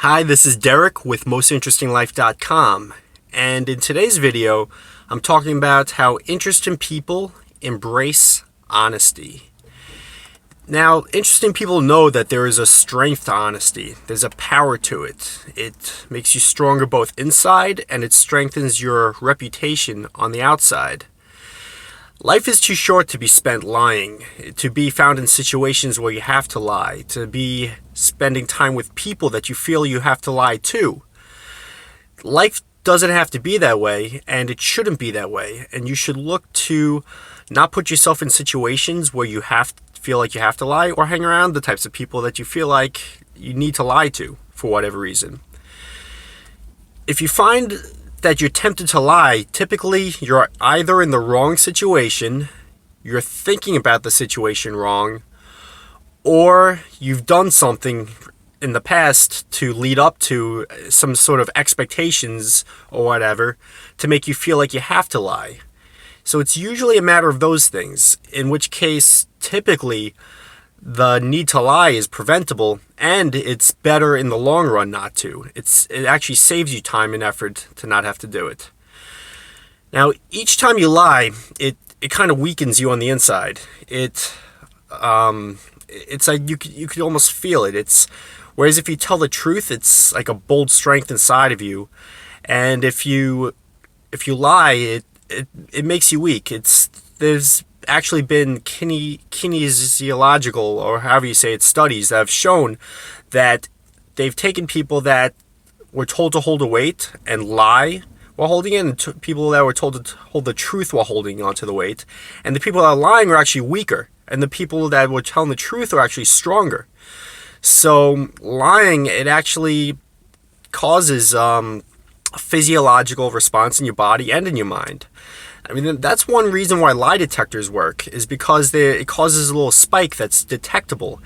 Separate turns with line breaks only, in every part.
Hi, this is Derek with MostInterestingLife.com, and in today's video, I'm talking about how interesting people embrace honesty. Now, interesting people know that there is a strength to honesty. There's a power to it. It makes you stronger both inside, and it strengthens your reputation on the outside. Life is too short to be spent lying, to be found in situations where you have to lie, to be spending time with people that you feel you have to lie to. Life doesn't have to be that way, and it shouldn't be that way. And you should look to not put yourself in situations where you feel like you have to lie, or hang around the types of people that you feel like you need to lie to for whatever reason. If you find that you're tempted to lie, typically you're either in the wrong situation, you're thinking about the situation wrong, or you've done something in the past to lead up to some sort of expectations or whatever to make you feel like you have to lie. So it's usually a matter of those things, in which case typically the need to lie is preventable, and it's better in the long run not to. It actually saves you time and effort to not have to do it. Now, each time you lie, it kind of weakens you on the inside. It's like you could almost feel it. Whereas if you tell the truth, it's like a bold strength inside of you, and if you lie, it makes you weak. There's actually been kinesiological, or however you say it, studies that have shown that they've taken people that were told to hold a weight and lie while holding it, and people that were told to hold the truth while holding onto the weight, and the people that are lying are actually weaker, and the people that were telling the truth are actually stronger. So lying, it actually causes a physiological response in your body and in your mind. I mean, that's one reason why lie detectors work, is because it causes a little spike that's detectable.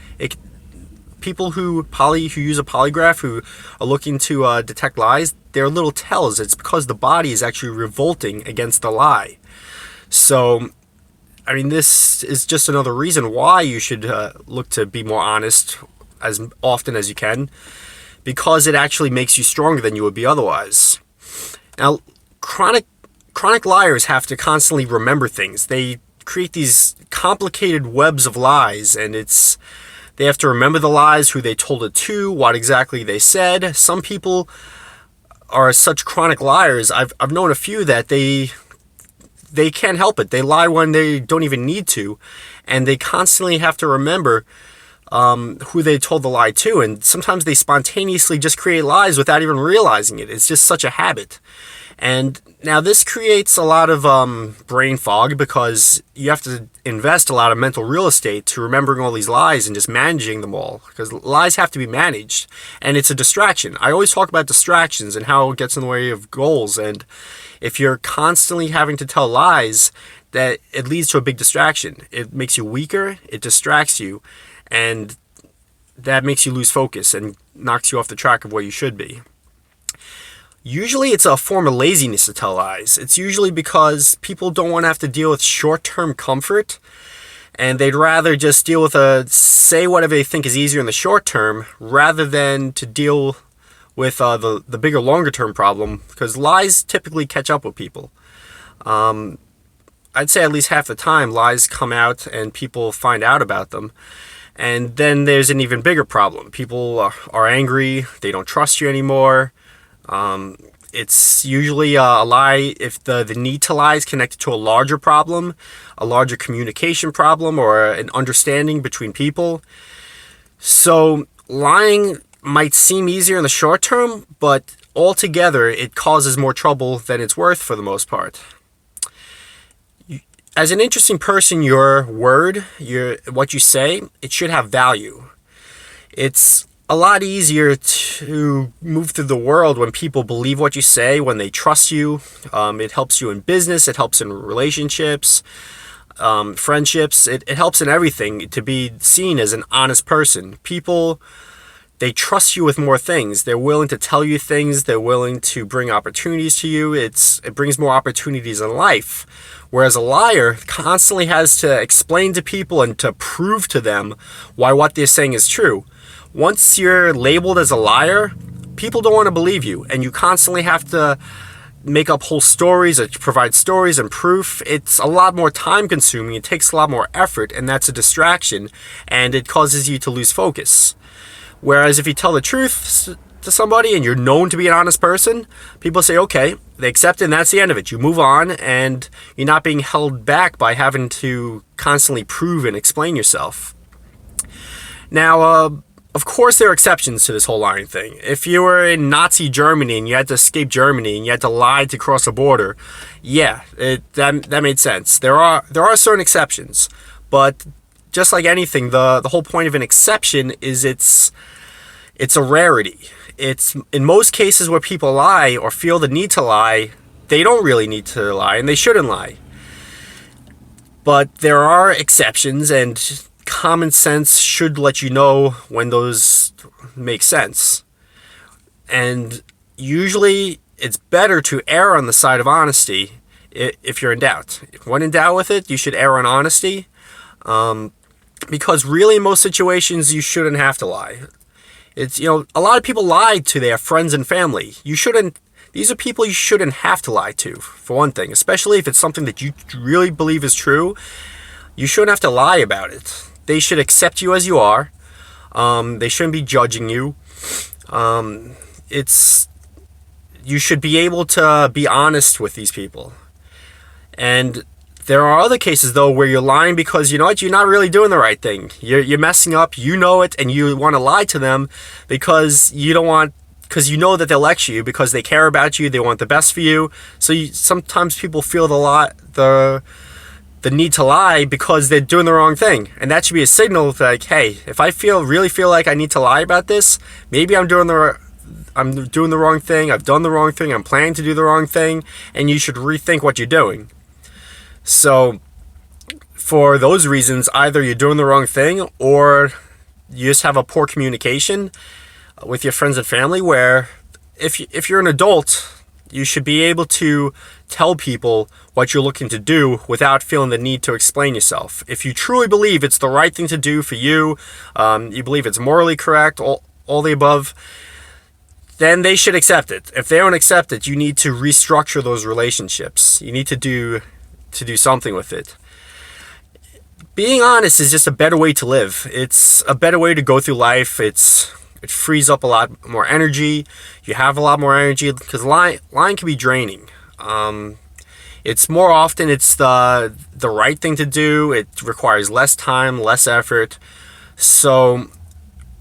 People who use a polygraph, who are looking to detect lies, they're little tells. It's because the body is actually revolting against the lie. So, I mean, this is just another reason why you should look to be more honest as often as you can, because it actually makes you stronger than you would be otherwise. Now, chronic liars have to constantly remember things. They create these complicated webs of lies, and they have to remember the lies, who they told it to, what exactly they said. Some people are such chronic liars. I've known a few that they can't help it. They lie when they don't even need to, and they constantly have to remember who they told the lie to, and sometimes they spontaneously just create lies without even realizing it. It's just such a habit. And now this creates a lot of brain fog, because you have to invest a lot of mental real estate to remembering all these lies and just managing them all, because lies have to be managed, and it's a distraction. I always talk about distractions and how it gets in the way of goals, and if you're constantly having to tell lies, that it leads to a big distraction. It makes you weaker, it distracts you, and that makes you lose focus and knocks you off the track of where you should be. Usually it's a form of laziness to tell lies. It's usually because people don't want to have to deal with short-term comfort, and they'd rather just deal with say whatever they think is easier in the short term, rather than to deal with the bigger, longer-term problem, because lies typically catch up with people. I'd say at least half the time lies come out and people find out about them. And then there's an even bigger problem. People are angry, they don't trust you anymore. It's usually a lie if the need to lie is connected to a larger problem, a larger communication problem, or an understanding between people. So lying might seem easier in the short term, but altogether it causes more trouble than it's worth for the most part. As an interesting person, your word, what you say, it should have value. It's a lot easier to move through the world when people believe what you say, when they trust you. It helps you in business, it helps in relationships, friendships. It helps in everything to be seen as an honest person. People, they trust you with more things. They're willing to tell you things. They're willing to bring opportunities to you. It brings more opportunities in life. Whereas a liar constantly has to explain to people and to prove to them why what they're saying is true. Once you're labeled as a liar, people don't want to believe you, and you constantly have to make up whole stories or provide stories and proof. It's a lot more time consuming, it takes a lot more effort, and that's a distraction, and it causes you to lose focus. Whereas if you tell the truth to somebody and you're known to be an honest person, people say, okay, they accept it, and that's the end of it. You move on, and you're not being held back by having to constantly prove and explain yourself. Now, of course, there are exceptions to this whole lying thing. If you were in Nazi Germany and you had to escape Germany and you had to lie to cross a border, yeah, that made sense. There are certain exceptions, but just like anything, the whole point of an exception is it's a rarity. It's in most cases where people lie or feel the need to lie, they don't really need to lie and they shouldn't lie. But there are exceptions, and common sense should let you know when those make sense. And usually it's better to err on the side of honesty if you're in doubt. When in doubt with it, you should err on honesty. Because really in most situations you shouldn't have to lie. It's, a lot of people lie to their friends and family. These are people you shouldn't have to lie to, for one thing, especially if it's something that you really believe is true. You shouldn't have to lie about it. They should accept you as you are. They shouldn't be judging you. You should be able to be honest with these people. And there are other cases, though, where you're lying because, you're not really doing the right thing. You're messing up, you know it, and you want to lie to them because because you know that they'll lecture you, because they care about you, they want the best for you. So sometimes people feel the need to lie because they're doing the wrong thing. And that should be a signal like, hey, if I really feel like I need to lie about this, maybe I'm doing the wrong thing, I've done the wrong thing, I'm planning to do the wrong thing, and you should rethink what you're doing. So for those reasons, either you're doing the wrong thing or you just have a poor communication with your friends and family, where if you're an adult, you should be able to tell people what you're looking to do without feeling the need to explain yourself. If you truly believe it's the right thing to do for you, you believe it's morally correct, all the above, then they should accept it. If they don't accept it, you need to restructure those relationships. You need to do something with it. Being honest is just a better way to live. It's a better way to go through life. It frees up a lot more energy. You have a lot more energy, because lying can be draining. It's more often it's the right thing to do. It requires less time, less effort. So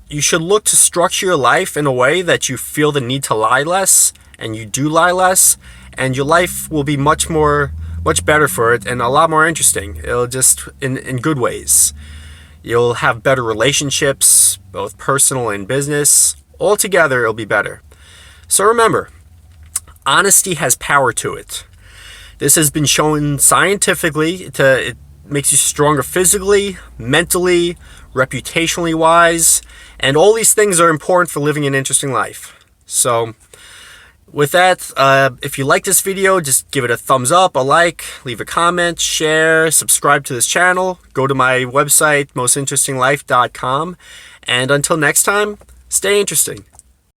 you should look to structure your life in a way that you feel the need to lie less, and you do lie less, and your life will be much better for it, and a lot more interesting. It'll just in good ways. You'll have better relationships, both personal and business. Altogether, it'll be better. So remember, honesty has power to it. This has been shown scientifically. It makes you stronger physically, mentally, reputationally wise, and all these things are important for living an interesting life. So with that, if you like this video, just give it a thumbs up, a like, leave a comment, share, subscribe to this channel, go to my website, mostinterestinglife.com, and until next time, stay interesting.